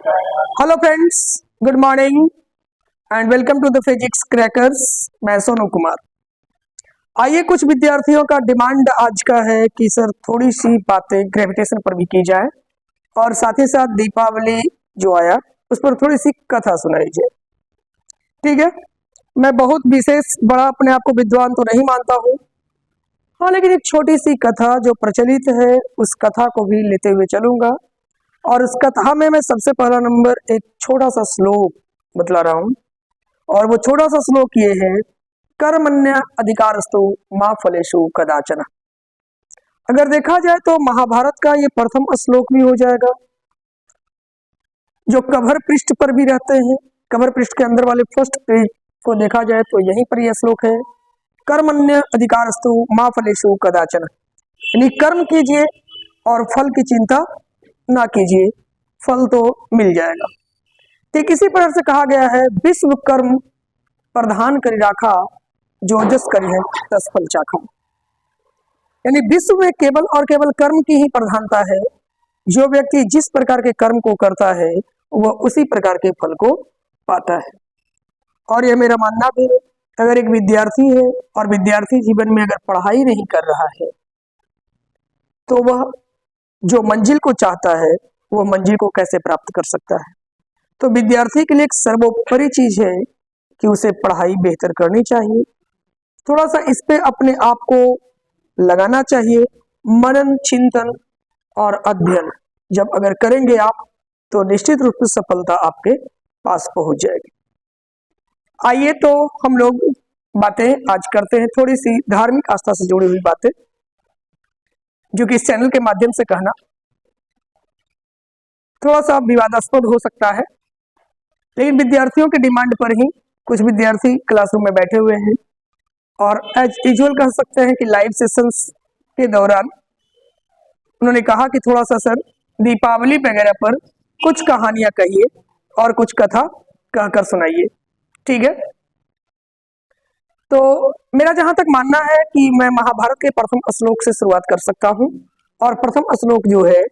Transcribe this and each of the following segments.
Hello friends, good morning and welcome to the physics crackers. मैं सोनू कुमार। आइए, कुछ विद्यार्थियों का डिमांड आज का है कि सर थोड़ी सी बातें ग्रेविटेशन पर भी की जाए और साथ ही साथ दीपावली जो आया उस पर थोड़ी सी कथा सुनाई जाए। ठीक है, मैं बहुत विशेष बड़ा अपने आप को विद्वान तो नहीं मानता हूँ, हाँ, लेकिन एक छोटी सी कथा जो प्रचलित है उस कथा को भी लेते हुए चलूंगा। और उस कथा में मैं सबसे पहला नंबर एक छोटा सा श्लोक बतला रहा हूँ, और वो छोटा सा श्लोक ये है, कर्मण्य अधिकारस्तु मा फलेषु कदाचन। अगर देखा जाए तो महाभारत का ये प्रथम श्लोक भी हो जाएगा, जो कवर पृष्ठ पर भी रहते हैं। कवर पृष्ठ के अंदर वाले फर्स्ट पेज को देखा जाए तो यहीं पर यह श्लोक है, कर्मण्य अधिकारस्तु मा फलेषु कदाचन। यानी कर्म कीजिए और फल की चिंता ना कीजिए, फल तो मिल जाएगा। ठीक इसी प्रकार से कहा गया है, विश्व कर्म प्रधान करी राखा, जो जस करी है तस फल चाखा। यानी विश्व में केवल और केवल कर्म की ही प्रधानता है। जो व्यक्ति जिस प्रकार के कर्म को करता है वह उसी प्रकार के फल को पाता है। और यह मेरा मानना भी है, अगर एक विद्यार्थी है और विद्यार्थी जीवन में अगर पढ़ाई नहीं कर रहा है तो वह जो मंजिल को चाहता है वह मंजिल को कैसे प्राप्त कर सकता है। तो विद्यार्थी के लिए एक सर्वोपरि चीज है कि उसे पढ़ाई बेहतर करनी चाहिए, थोड़ा सा इस पे अपने आप को लगाना चाहिए। मनन, चिंतन और अध्ययन जब अगर करेंगे आप तो निश्चित रूप से सफलता आपके पास पहुंच जाएगी। आइए तो हम लोग बातें आज करते हैं, थोड़ी सी धार्मिक आस्था से जुड़ी हुई बातें, जो कि इस चैनल के माध्यम से कहना थोड़ा सा विवादास्पद हो सकता है, लेकिन विद्यार्थियों के डिमांड पर ही कुछ विद्यार्थी क्लासरूम में बैठे हुए हैं और एज यूजुअल कह सकते हैं कि लाइव सेशंस के दौरान उन्होंने कहा कि थोड़ा सा सर दीपावली वगैरह पर कुछ कहानियां कहिए और कुछ कथा कहकर सुनाइए। ठीक है, तो मेरा जहां तक मानना है कि मैं महाभारत के प्रथम श्लोक से शुरुआत कर सकता हूं, और प्रथम श्लोक जो है,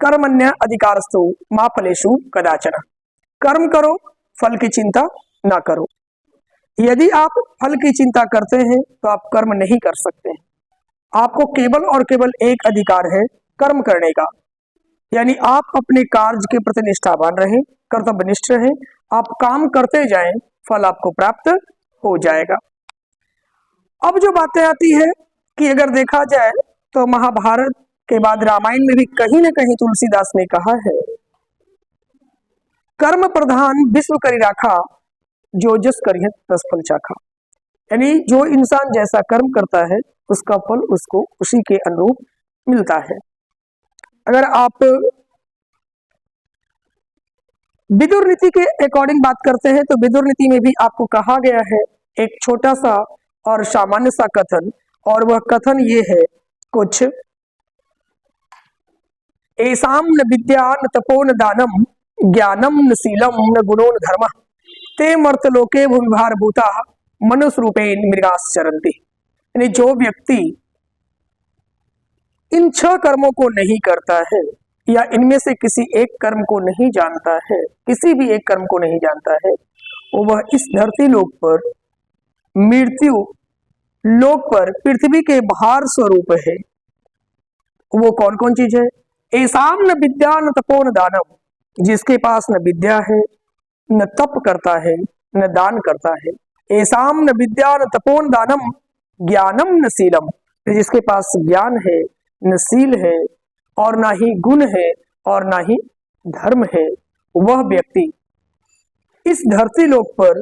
कर्मण्य अधिकारस्तु मा फलेषु कदाचन। कर्म करो, फल की चिंता ना करो। यदि आप फल की चिंता करते हैं तो आप कर्म नहीं कर सकते हैं। आपको केवल और केवल एक अधिकार है, कर्म करने का। यानी आप अपने कार्य के प्रति निष्ठावान रहें, कर्तव्यनिष्ठ रहें, आप काम करते जाएं, फल आपको प्राप्त हो जाएगा। अब जो बातें आती है कि अगर देखा जाए तो महाभारत के बाद रामायण में भी कहीं ना कहीं तुलसीदास ने कहा है, कर्म प्रधान विश्व करी राखा, जो जस करिए तस फल चाखा। यानी जो इंसान जैसा कर्म करता है उसका फल उसको उसी के अनुरूप मिलता है। अगर आप विदुर नीति के अकॉर्डिंग बात करते हैं तो विदुर नीति में भी आपको कहा गया है एक छोटा सा और सामान्य सा कथन, और वह कथन ये है कुछ, एसाम न विद्या न तपो न दानम ज्ञानम न शीलम न गुणो न धर्म ते मर्तलोके भूमिभार भूता मनुष्य रूपेण मृगाश्चरन्ति। यानी जो व्यक्ति इन 6 कर्मों को नहीं करता है या इनमें से किसी एक कर्म को नहीं जानता है, किसी भी एक कर्म को नहीं जानता है, वह इस धरती लोक पर, मृत्यु लोक पर पृथ्वी के भार स्वरूप है। वो कौन कौन चीज है? ऐसाम न विद्या न तपो न दानम, जिसके पास न विद्या है, न तप करता है, न दान करता है। ऐसाम न विद्या न तपो न दानम ज्ञानम न शीलम, जिसके पास ज्ञान है, न शील है, और ना ही गुण है, और ना ही धर्म है, वह व्यक्ति इस धरती लोक पर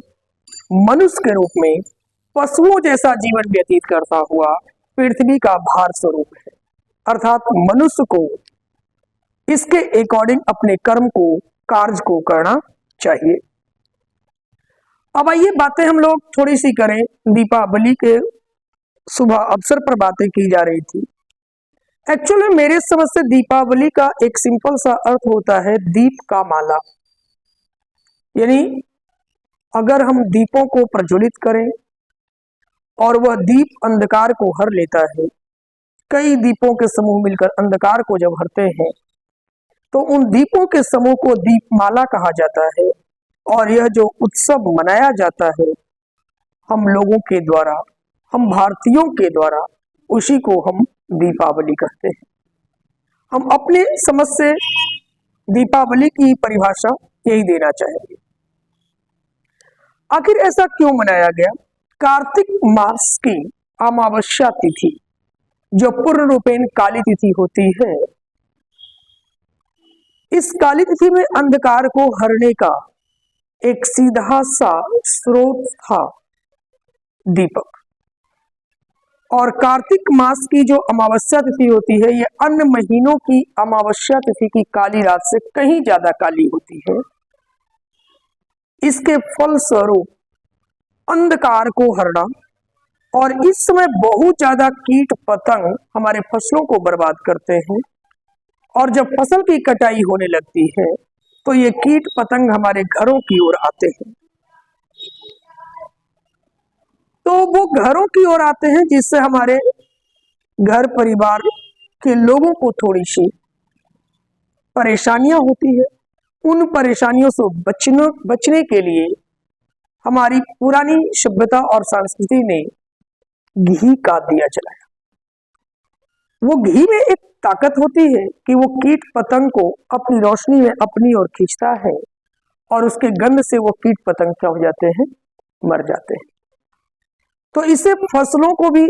मनुष्य के रूप में पशुओं जैसा जीवन व्यतीत करता हुआ पृथ्वी का भार स्वरूप है। अर्थात मनुष्य को इसके अकॉर्डिंग अपने कर्म को, कार्य को करना चाहिए। अब आइए बातें हम लोग थोड़ी सी करें, दीपावली के शुभ अवसर पर बातें की जा रही थी। एक्चुअली मेरे समझ से दीपावली का एक सिंपल सा अर्थ होता है दीप का माला। यानी अगर हम दीपों को प्रज्वलित करें और वह दीप अंधकार को हर लेता है, कई दीपों के समूह मिलकर अंधकार को जब हरते हैं तो उन दीपों के समूह को दीपमाला कहा जाता है। और यह जो उत्सव मनाया जाता है हम लोगों के द्वारा, हम भारतीयों के द्वारा, उसी को हम दीपावली कहते हैं। हम अपने समझ से दीपावली की परिभाषा यही देना चाहेंगे। आखिर ऐसा क्यों मनाया गया? कार्तिक मास की अमावस्या तिथि, जो पूर्ण रूपेण काली तिथि होती है, इस काली तिथि में अंधकार को हरने का एक सीधा सा स्रोत था दीपक। और कार्तिक मास की जो अमावस्या तिथि होती है, यह अन्य महीनों की अमावस्या तिथि की काली रात से कहीं ज्यादा काली होती है। इसके फलस्वरूप अंधकार को हरना, और इस समय बहुत ज्यादा कीट पतंग हमारे फसलों को बर्बाद करते हैं। और जब फसल की कटाई होने लगती है तो ये कीट पतंग हमारे घरों की ओर आते हैं। तो वो घरों की ओर आते हैं, जिससे हमारे घर परिवार के लोगों को थोड़ी सी परेशानियां होती है। उन परेशानियों से बचने के लिए हमारी पुरानी सभ्यता और संस्कृति ने घी का दिया जलाया। वो घी में एक ताकत होती है कि वो कीट पतंग को अपनी रोशनी में अपनी ओर खींचता है, और उसके गंध से वो कीट पतंग क्या हो जाते हैं? मर जाते हैं। तो इससे फसलों को भी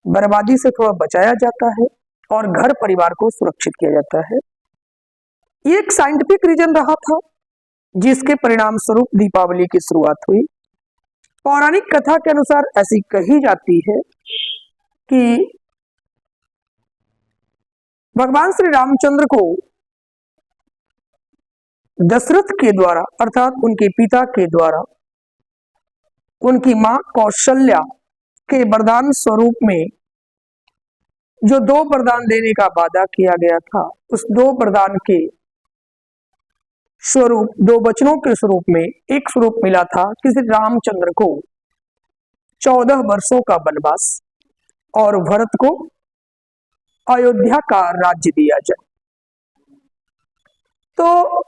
बर्बादी से थोड़ा बचाया जाता है और घर परिवार को सुरक्षित किया जाता है। ये एक साइंटिफिक रीजन रहा था, जिसके परिणाम स्वरूप दीपावली की शुरुआत हुई। पौराणिक कथा के अनुसार ऐसी कही जाती है कि भगवान श्री रामचंद्र को दशरथ के द्वारा, अर्थात उनके पिता के द्वारा, उनकी मां कौशल्या के वरदान स्वरूप में जो 2 वरदान देने का वादा किया गया था, उस 2 वरदान के स्वरूप, 2 वचनों के स्वरूप में एक स्वरूप मिला था कि श्री रामचंद्र को 14 वर्षों का वनवास और भरत को अयोध्या का राज्य दिया जाए। तो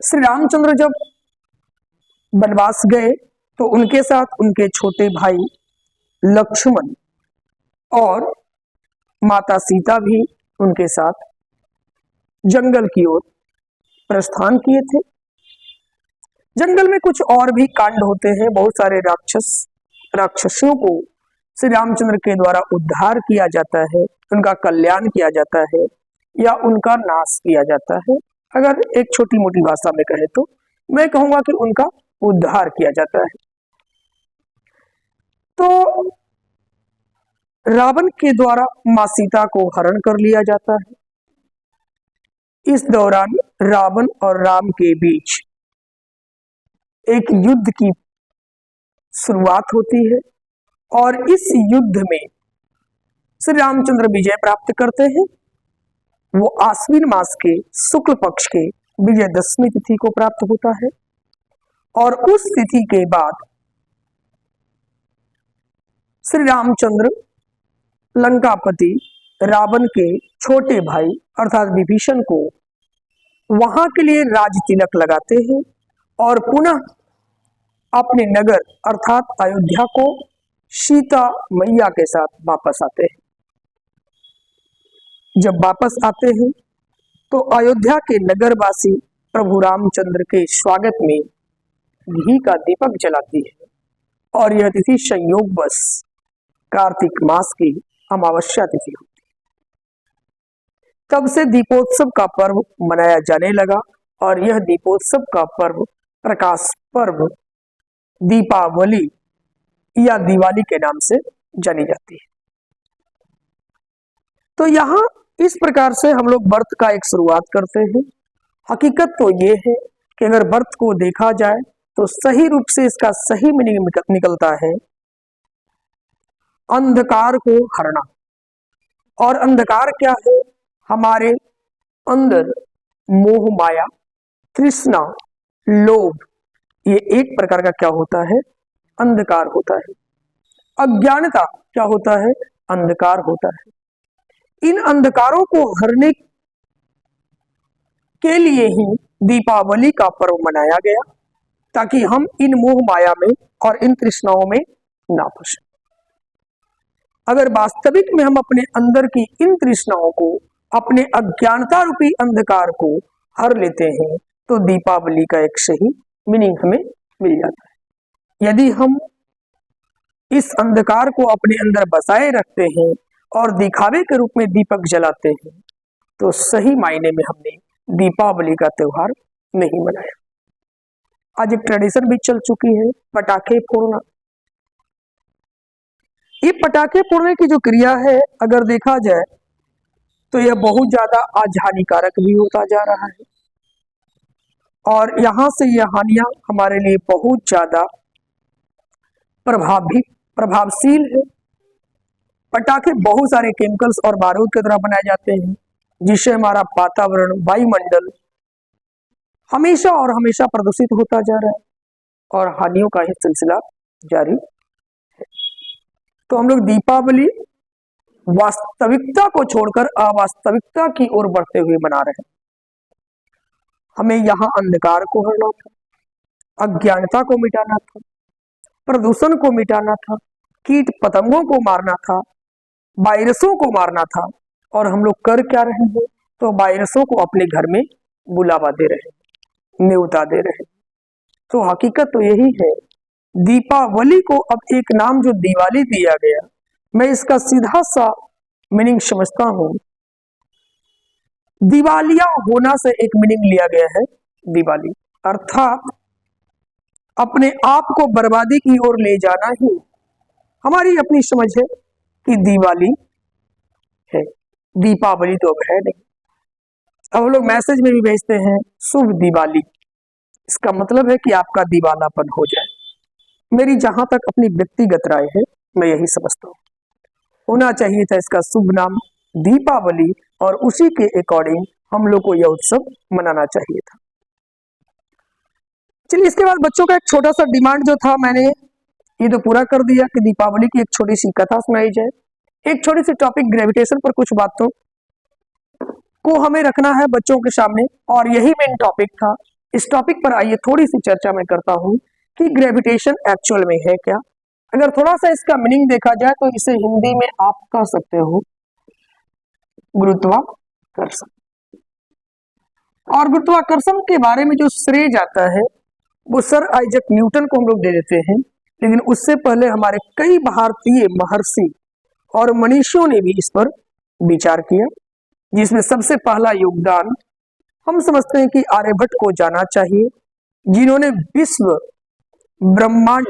श्री रामचंद्र जब वनवास गए तो उनके साथ उनके छोटे भाई लक्ष्मण और माता सीता भी उनके साथ जंगल की ओर प्रस्थान किए थे। जंगल में कुछ और भी कांड होते हैं। बहुत सारे राक्षसों को श्री रामचंद्र के द्वारा उद्धार किया जाता है, उनका कल्याण किया जाता है या उनका नाश किया जाता है। अगर एक छोटी मोटी भाषा में कहे तो मैं कहूंगा कि उनका उद्धार किया जाता है। तो रावण के द्वारा मां सीता को हरण कर लिया जाता है। इस दौरान रावण और राम के बीच एक युद्ध की शुरुआत होती है, और इस युद्ध में श्री रामचंद्र विजय प्राप्त करते हैं। वो आश्विन मास के शुक्ल पक्ष के विजयदशमी तिथि को प्राप्त होता है, और उस तिथि के बाद श्री रामचंद्र लंकापति रावण के छोटे भाई अर्थात विभीषण को वहां के लिए राज तिलक लगाते हैं और पुनः अपने नगर अर्थात अयोध्या को सीता मैया के साथ वापस आते हैं। जब वापस आते हैं तो अयोध्या के नगरवासी प्रभु रामचंद्र के स्वागत में घी का दीपक जलाती है, और यह तिथि संयोगवश कार्तिक मास की अमावस्या तिथि होती है। तब से दीपोत्सव का पर्व मनाया जाने लगा, और यह दीपोत्सव का पर्व, प्रकाश पर्व, दीपावली या दिवाली के नाम से जानी जाती है। तो यहाँ इस प्रकार से हम लोग व्रत का एक शुरुआत करते हैं। हकीकत तो ये है कि अगर व्रत को देखा जाए तो सही रूप से इसका सही मीनिंग निकलता है अंधकार को हरना। और अंधकार क्या है? हमारे अंदर मोह माया, तृष्णा, लोभ, ये एक प्रकार का क्या होता है? अंधकार होता है। अज्ञानता क्या होता है? अंधकार होता है। इन अंधकारों को हरने के लिए ही दीपावली का पर्व मनाया गया, ताकि हम इन मोह माया में और इन तृष्णाओं में ना फंसे। अगर वास्तविक में हम अपने अंदर की इन तृष्णाओं को, अपने अज्ञानता रूपी अंधकार को हर लेते हैं, तो दीपावली का एक सही मीनिंग हमें मिल जाता है। यदि हम इस अंधकार को अपने अंदर बसाए रखते हैं और दिखावे के रूप में दीपक जलाते हैं, तो सही मायने में हमने दीपावली का त्योहार नहीं मनाया। आज एक ट्रेडिशन भी चल चुकी है, पटाखे फोड़ना। ये पटाखे फोड़ने की जो क्रिया है, अगर देखा जाए तो यह बहुत ज्यादा आज हानिकारक भी होता जा रहा है, और यहां से यह हानियां हमारे लिए बहुत ज्यादा प्रभावशील है। पटाखे बहुत सारे केमिकल्स और बारूद के द्वारा बनाए जाते हैं, जिससे हमारा वातावरण, वायुमंडल हमेशा और हमेशा प्रदूषित होता जा रहा है, और हानियों का ही सिलसिला जारी है। तो हम लोग दीपावली वास्तविकता को छोड़कर अवास्तविकता की ओर बढ़ते हुए मना रहे हैं। हमें यहाँ अंधकार को हरना था, अज्ञानता को मिटाना था, प्रदूषण को मिटाना था, कीट पतंगों को मारना था, वायरसों को मारना था। और हम लोग कर क्या रहे हैं? तो वायरसों को अपने घर में बुलावा दे रहे हैं, न्योता दे रहे हैं। तो हकीकत तो यही है, दीपावली को अब एक नाम जो दिवाली दिया गया, मैं इसका सीधा सा मीनिंग समझता हूं। दिवालिया होना से एक मीनिंग लिया गया है दिवाली, अर्थात अपने आप को बर्बादी की ओर ले जाना ही हमारी अपनी समझ है कि दिवाली है। दीपावली तो अब है नहीं। अब लोग मैसेज में भी भेजते हैं शुभ दिवाली, इसका मतलब है कि आपका दिवालापन हो जाए। मेरी जहां तक अपनी व्यक्तिगत राय है, मैं यही समझता हूँ होना चाहिए था इसका शुभ नाम दीपावली, और उसी के अकॉर्डिंग हम लोग को यह उत्सव मनाना चाहिए था। चलिए, इसके बाद बच्चों का एक छोटा सा डिमांड जो था, मैंने ये तो पूरा कर दिया कि दीपावली की एक छोटी सी कथा सुनाई जाए। एक छोटी सी टॉपिक ग्रेविटेशन पर कुछ बातों को हमें रखना है बच्चों के सामने, और यही मेन टॉपिक था। इस टॉपिक पर आइए थोड़ी सी चर्चा मैं करता हूं कि ग्रेविटेशन एक्चुअल में है क्या। अगर थोड़ा सा इसका मीनिंग देखा जाए तो इसे हिंदी में आप कह सकते हो गुरुत्वाकर्षण। और गुरुत्वाकर्षण के बारे में जो श्रेय जाता है वो सर आइजैक न्यूटन को हम लोग दे देते हैं, लेकिन उससे पहले हमारे कई भारतीय महर्षि और मनीषियों ने भी इस पर विचार किया, जिसमें सबसे पहला योगदान हम समझते हैं कि आर्यभट्ट को जाना चाहिए, जिन्होंने विश्व ब्रह्मांड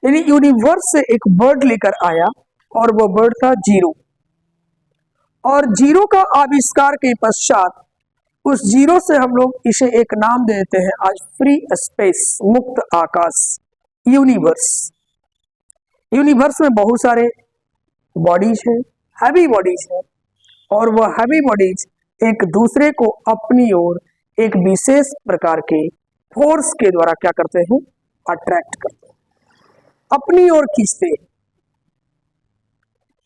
यानी यूनिवर्स से एक वर्ड लेकर आया, और वो वर्ड था जीरो। और जीरो का आविष्कार के पश्चात उस जीरो से हम लोग इसे एक नाम दे देते हैं आज फ्री स्पेस, मुक्त आकाश, यूनिवर्स। यूनिवर्स में बहुत सारे बॉडीज हैं, हैवी बॉडीज हैं, और वह हैवी बॉडीज एक दूसरे को अपनी ओर एक विशेष प्रकार के फोर्स के द्वारा क्या करते हैं? अट्रैक्ट करते हैं, अपनी ओर खींचते हैं।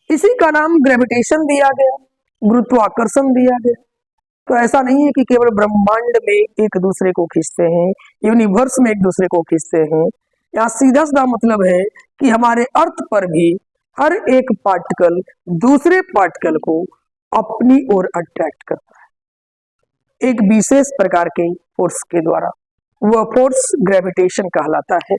इसी का नाम ग्रेविटेशन दिया गया, गुरुत्वाकर्षण दिया गया। तो ऐसा नहीं है कि केवल ब्रह्मांड में एक दूसरे को खींचते हैं, यूनिवर्स में एक दूसरे को खींचते हैं। यहाँ सीधा सीधा मतलब है कि हमारे अर्थ पर भी हर एक पार्टिकल दूसरे पार्टिकल को अपनी ओर अट्रैक्ट करता है एक विशेष प्रकार के फोर्स के द्वारा। वह फोर्स ग्रेविटेशन कहलाता है,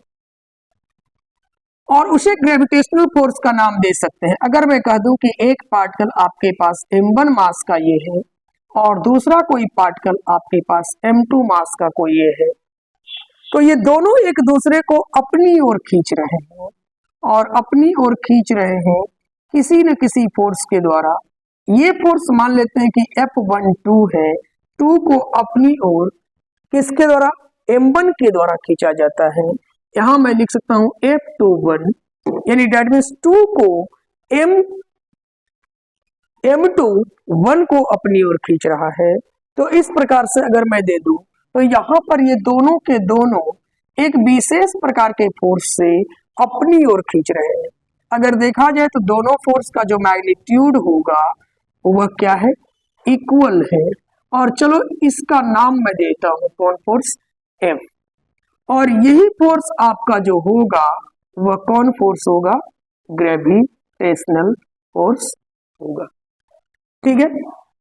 और उसे ग्रेविटेशनल फोर्स का नाम दे सकते हैं। अगर मैं कह दूं कि एक पार्टिकल आपके पास m1 मास का ये है, और दूसरा कोई पार्टिकल आपके पास m2 मास का कोई ये है, तो ये दोनों एक दूसरे को अपनी ओर खींच रहे हैं, और अपनी ओर खींच रहे हैं किसी न किसी फोर्स के द्वारा। ये फोर्स मान लेते हैं कि F12 है, 2 को अपनी ओर किसके द्वारा? m1 के द्वारा खींचा जाता है। यहां मैं लिख सकता हूं F21, यानी डेट मीन्स 2 को m2 1 को अपनी ओर खींच रहा है। तो इस प्रकार से अगर मैं दे दूं तो यहाँ पर ये दोनों के दोनों एक विशेष प्रकार के फोर्स से अपनी ओर खींच रहे हैं। अगर देखा जाए तो दोनों फोर्स का जो मैग्नीट्यूड होगा वह क्या है? इक्वल है। और चलो इसका नाम मैं देता हूं कौन फोर्स, एफ। और यही फोर्स आपका जो होगा वह कौन फोर्स होगा, ग्रेविटेशनल फोर्स होगा। ठीक है,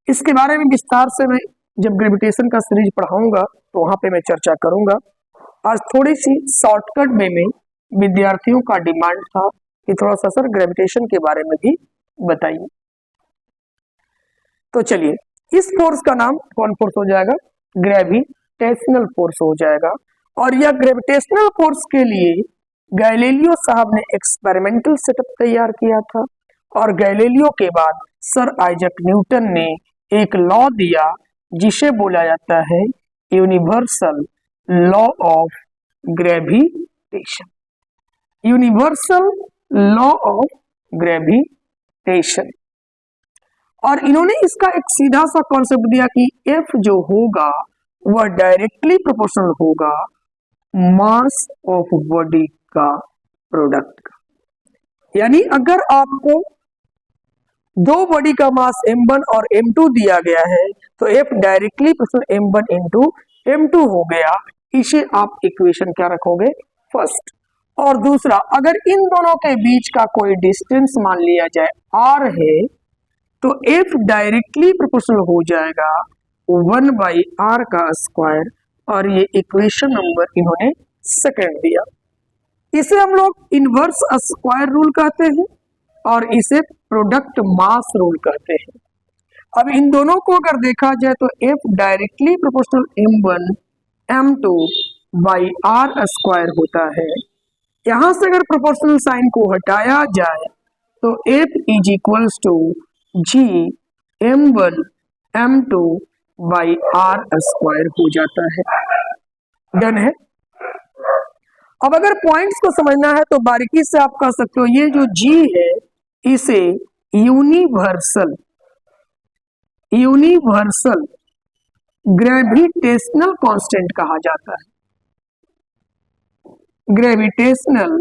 इसके बारे में विस्तार से मैं जब ग्रेविटेशन का सीरीज पढ़ाऊंगा तो वहां पे मैं चर्चा करूंगा। आज थोड़ी सी शॉर्टकट में विद्यार्थियों का डिमांड था कि थोड़ा सा सर ग्रेविटेशन के बारे में भी बताइए। तो चलिए, इस फोर्स का नाम कौन फोर्स हो जाएगा, ग्रेविटेशनल फोर्स हो जाएगा। और यह ग्रेविटेशनल फोर्स के लिए गैलीलियो साहब ने एक्सपेरिमेंटल सेटअप तैयार किया था। और गैलीलियो के बाद सर आइजैक न्यूटन ने एक लॉ दिया जिसे बोला जाता है universal law of gravitation. Universal law of gravitation. और इन्होंने इसका एक सीधा सा कॉन्सेप्ट दिया कि एफ जो होगा वह डायरेक्टली प्रोपोर्शनल होगा मास ऑफ बॉडी का प्रोडक्ट का। यानी अगर आपको दो बॉडी का मास m1 और m2 दिया गया है तो f directly proportional m1 into m2 हो गया। इसे आप इक्वेशन क्या रखोगे, फर्स्ट। और दूसरा, अगर इन दोनों के बीच का कोई डिस्टेंस मान लिया जाए r है तो f डायरेक्टली प्रोपोर्शनल हो जाएगा 1/r का स्क्वायर। और ये इक्वेशन नंबर इन्होंने सेकंड दिया। इसे हम लोग इनवर्स स्क्वायर रूल कहते हैं और इसे प्रोडक्ट मास रूल कहते हैं। अब इन दोनों को अगर देखा जाए तो f directly proportional m1 m2 by r square होता है। यहां से अगर प्रोपोर्शनल साइन को हटाया जाए तो f is equals to g m1 m2 by r square हो जाता है। डन है। अब अगर पॉइंट्स को समझना है तो बारीकी से आप कह सकते हो ये जो g है इसे यूनिवर्सल ग्रेविटेशनल कांस्टेंट कहा जाता है। ग्रेविटेशनल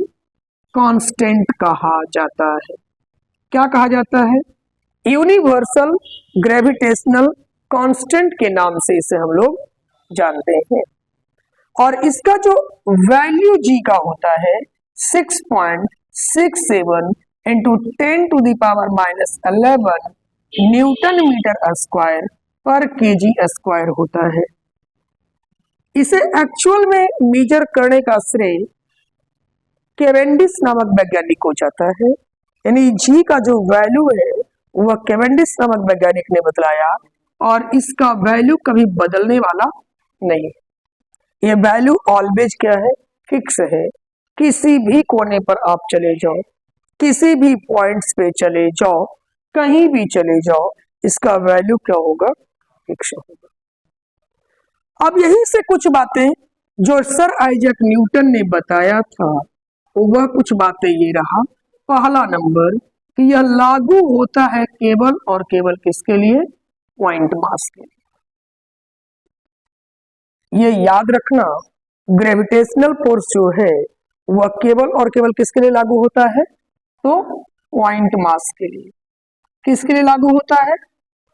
कांस्टेंट कहा जाता है। क्या कहा जाता है, यूनिवर्सल ग्रेविटेशनल कांस्टेंट के नाम से इसे हम लोग जानते हैं। और इसका जो वैल्यू g का होता है 6.67 इंटू 10⁻⁻11 न्यूटन मीटर स्क्वायर पर केजी स्क्वायर होता है। इसे एक्चुअल में मेजर करने का श्रेय केवेंडिश नामक वैज्ञानिक को जाता है। यानी जी का जो वैल्यू है वह केवेंडिश नामक वैज्ञानिक ने बतलाया और इसका वैल्यू कभी बदलने वाला नहीं। ये वैल्यू ऑलवेज क्या है, फिक्स है। किसी भी कोने पर आप चले जाओ, किसी भी पॉइंट्स पे चले जाओ, कहीं भी चले जाओ, इसका वैल्यू क्या होगा, फिक्स होगा। अब यहीं से कुछ बातें जो सर आइजैक न्यूटन ने बताया था वह कुछ बातें ये रहा। पहला नंबर कि यह लागू होता है केवल और केवल किसके लिए, पॉइंट मास के लिए। ये याद रखना, ग्रेविटेशनल फोर्स जो है वह केवल और केवल किसके लिए लागू होता है, तो पॉइंट मास के लिए। किसके लिए लागू होता है,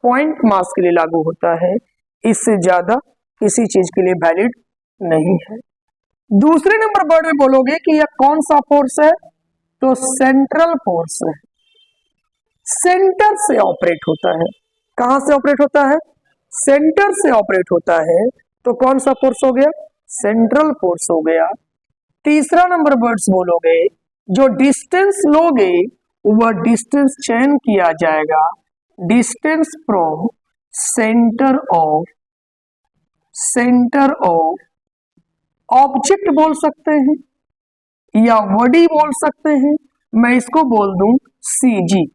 पॉइंट मास के लिए लागू होता है। इससे ज्यादा किसी चीज के लिए वैलिड नहीं है। दूसरे नंबर वर्ड में बोलोगे कि यह कौन सा फोर्स है, तो सेंट्रल फोर्स है। सेंटर से ऑपरेट होता है। कहां से ऑपरेट होता है, सेंटर से ऑपरेट होता है। तो कौन सा फोर्स हो गया, सेंट्रल फोर्स हो गया। तीसरा नंबर वर्ड्स बोलोगे, जो डिस्टेंस लोगे वह डिस्टेंस चयन किया जाएगा distance from centre of object बोल सकते हैं या बॉडी बोल सकते हैं। मैं इसको बोल दूं CG,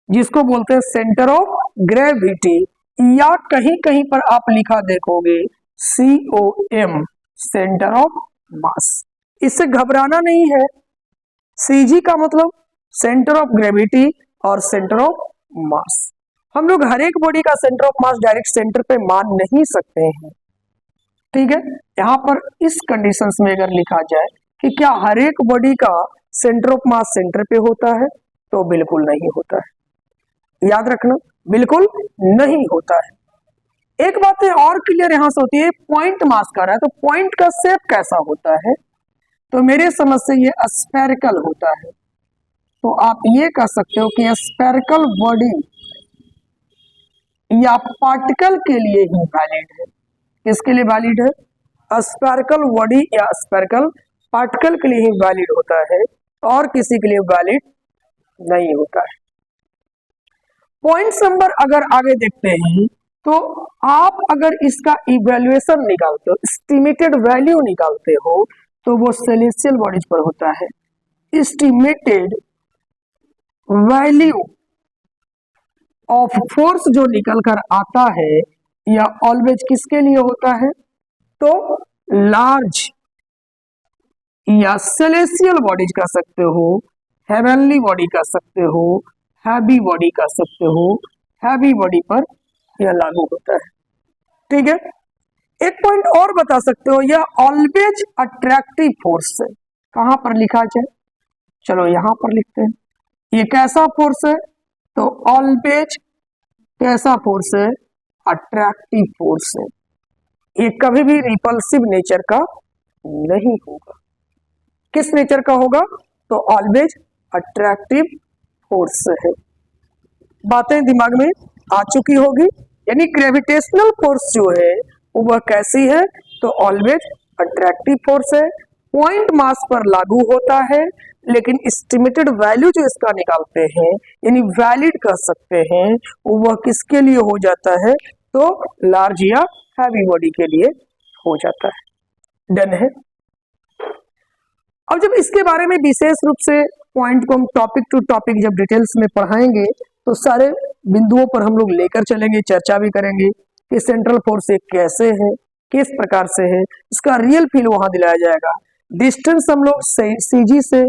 जिसको बोलते हैं सेंटर ऑफ ग्रेविटी, या कहीं कहीं पर आप लिखा देखोगे COM, सेंटर ऑफ मास। इससे घबराना नहीं है। CG का मतलब सेंटर ऑफ ग्रेविटी और सेंटर ऑफ मास। हम लोग हर एक बॉडी का centre of mass direct centre पे मान नहीं सकते हैं। ठीक है, यहाँ पर इस कंडीशंस में अगर लिखा जाए कि क्या हर एक बॉडी का सेंटर ऑफ मास सेंटर पे होता है, तो बिल्कुल नहीं होता है। याद रखना, बिल्कुल नहीं होता है। एक बात है और क्लियर यहां से होती है, पॉइंट मास का रहा है तो पॉइंट का शेप कैसा होता है, तो मेरे समझ से ये स्फेरिकल होता है। तो आप ये कह सकते हो कि स्फेरिकल बॉडी या पार्टिकल के लिए ही वैलिड है। किसके लिए वैलिड है? स्फेरिकल बॉडी या स्फेरिकल पार्टिकल के लिए ही वैलिड होता है और किसी के लिए वैलिड नहीं होता है। पॉइंट नंबर अगर आगे देखते हैं तो आप अगर इसका इवैल्यूएशन निकालते हो, एस्टिमेटेड वैल्यू निकालते हो, तो वो सेलेस्टियल बॉडीज पर होता है। एस्टिमेटेड वैल्यू ऑफ फोर्स जो निकल कर आता है या ऑलवेज किसके लिए होता है? तो लार्ज या सेलेस्टियल बॉडीज कह सकते हो, हेवनली बॉडी कह सकते हो, हैवी बॉडी कह सकते हो, हैवी बॉडी पर यह लागू होता है। ठीक है, एक पॉइंट और बता सकते हो, यह ऑलवेज अट्रैक्टिव फोर्स है। कहां पर लिखा जाए? चलो यहां पर लिखते हैं। ये कैसा फोर्स है? तो ऑलवेज कैसा फोर्स है? अट्रैक्टिव फोर्स है। ये कभी भी रिपल्सिव नेचर का नहीं होगा। किस नेचर का होगा? तो ऑलवेज अट्रैक्टिव फोर्स है। बातें दिमाग में आ चुकी होगी। यानी ग्रेविटेशनल फोर्स जो है वह कैसी है? तो ऑलवेज अट्रैक्टिव फोर्स है, पॉइंट मास पर लागू होता है, लेकिन एस्टिमेटेड वैल्यू जो इसका निकालते हैं यानी वैलिड कर सकते हैं, वह किसके लिए हो जाता है? तो लार्ज या हैवी बॉडी के लिए हो जाता है। डन है। अब जब इसके बारे में विशेष रूप से पॉइंट को हम टॉपिक टू टॉपिक जब डिटेल्स में पढ़ाएंगे तो सारे बिंदुओं पर हम लोग लेकर चलेंगे, चर्चा भी करेंगे कि सेंट्रल फोर्स एक कैसे है, किस प्रकार से है, इसका रियल फील वहां दिलाया जाएगा। डिस्टेंस हम लोग सीजी से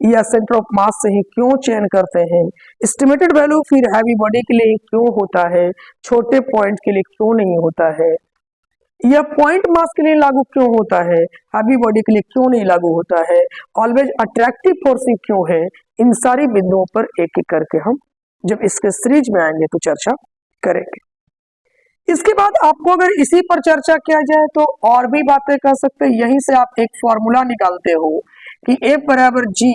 या सेंटर ऑफ मास से ही क्यों चयन करते हैं, एस्टिमेटेड वैल्यू फिर हैवी बॉडी के लिए क्यों होता है, छोटे पॉइंट के लिए क्यों नहीं होता है, यह पॉइंट मास के लिए लागू क्यों होता है, हैवी बॉडी के लिए क्यों नहीं लागू होता है, ऑलवेज अट्रैक्टिव फोर्स क्यों है, इन सारी बिंदुओं पर एक एक करके हम जब इसके सीरीज में आएंगे तो चर्चा करेंगे। इसके बाद आपको अगर इसी पर चर्चा किया जाए तो और भी बातें कर सकते हैं। यहीं से आप एक फॉर्मूला निकालते हो कि F बराबर G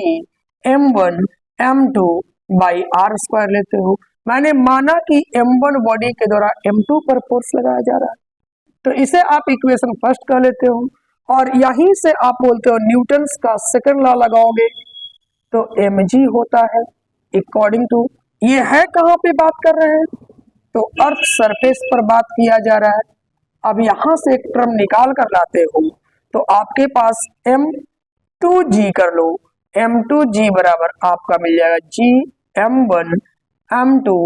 m1 m2 by R square लेते हो। मैंने माना कि m1 बॉडी के द्वारा m2 पर फोर्स लगाया जा रहा है, तो इसे आप इक्वेशन फर्स्ट कर लेते हो और यहीं से आप बोलते हो न्यूटन्स का सेकंड लॉ लगाओगे तो mg होता है अकॉर्डिंग टू, ये है कहां पे बात कर रहे हैं? तो अर्थ सरफेस पर बात किया जा रहा है। अब यहां से एक टर्म निकाल कर लाते हो तो आपके पास m2g कर लो, m2g बराबर आपका मिल जाएगा g m1 m2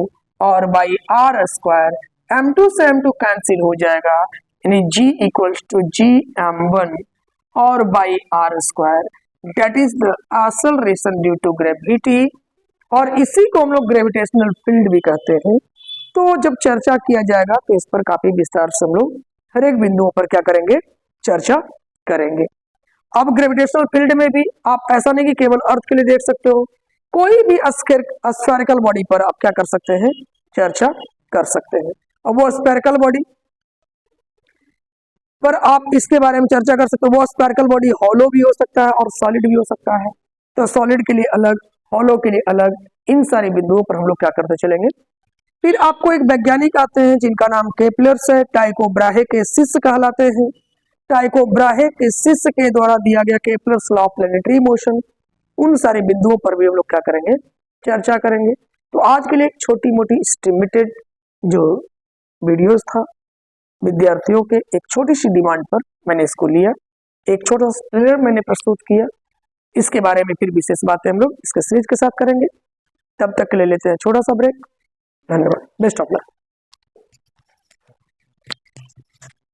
और बाई आर स्क्वायर, m2 से m2 कैंसिल हो जाएगा यानी g equals to g m1 और by R square, that is the acceleration due to gravity, और इसी को हम लोग ग्रेविटेशनल फील्ड भी कहते हैं। तो जब चर्चा किया जाएगा तो इस पर काफी विस्तार से हम लोग हर एक बिंदुओं पर क्या करेंगे? चर्चा करेंगे। अब ग्रेविटेशनल फील्ड में भी आप ऐसा नहीं कि केवल अर्थ के लिए देख सकते हो, कोई भी स्फेरिकल बॉडी पर आप क्या कर सकते हैं? चर्चा कर सकते हैं। और वो स्फेरिकल बॉडी पर आप इसके बारे में चर्चा कर सकते हो। वो स्फेरिकल बॉडी हॉलो भी हो सकता है और सॉलिड भी हो सकता है, तो सॉलिड के लिए अलग, हॉलो के लिए अलग, इन सारे बिंदुओं पर हम लोग क्या करते चलेंगे। फिर आपको एक वैज्ञानिक आते हैं जिनका नाम केपलर्स है, टाइको ब्राहे के शिष्य कहलाते हैं। टाइको ब्राहे के शिष्य के द्वारा दिया गया Kepler's law of planetary motion, उन सारे बिंदुओं पर भी हम लोग क्या करेंगे? चर्चा करेंगे। तो आज के लिए एक छोटी मोटी एस्टिमेटेड जो वीडियोस था विद्यार्थियों के एक छोटी सी डिमांड पर मैंने इसको लिया, एक छोटा सा ट्रेलर मैंने प्रस्तुत किया। इसके बारे में फिर विशेष बातें हम लोग इसके सीरीज के साथ करेंगे। तब तक के लिए लेते हैं छोटा सा ब्रेक। धन्यवाद। Best of luck.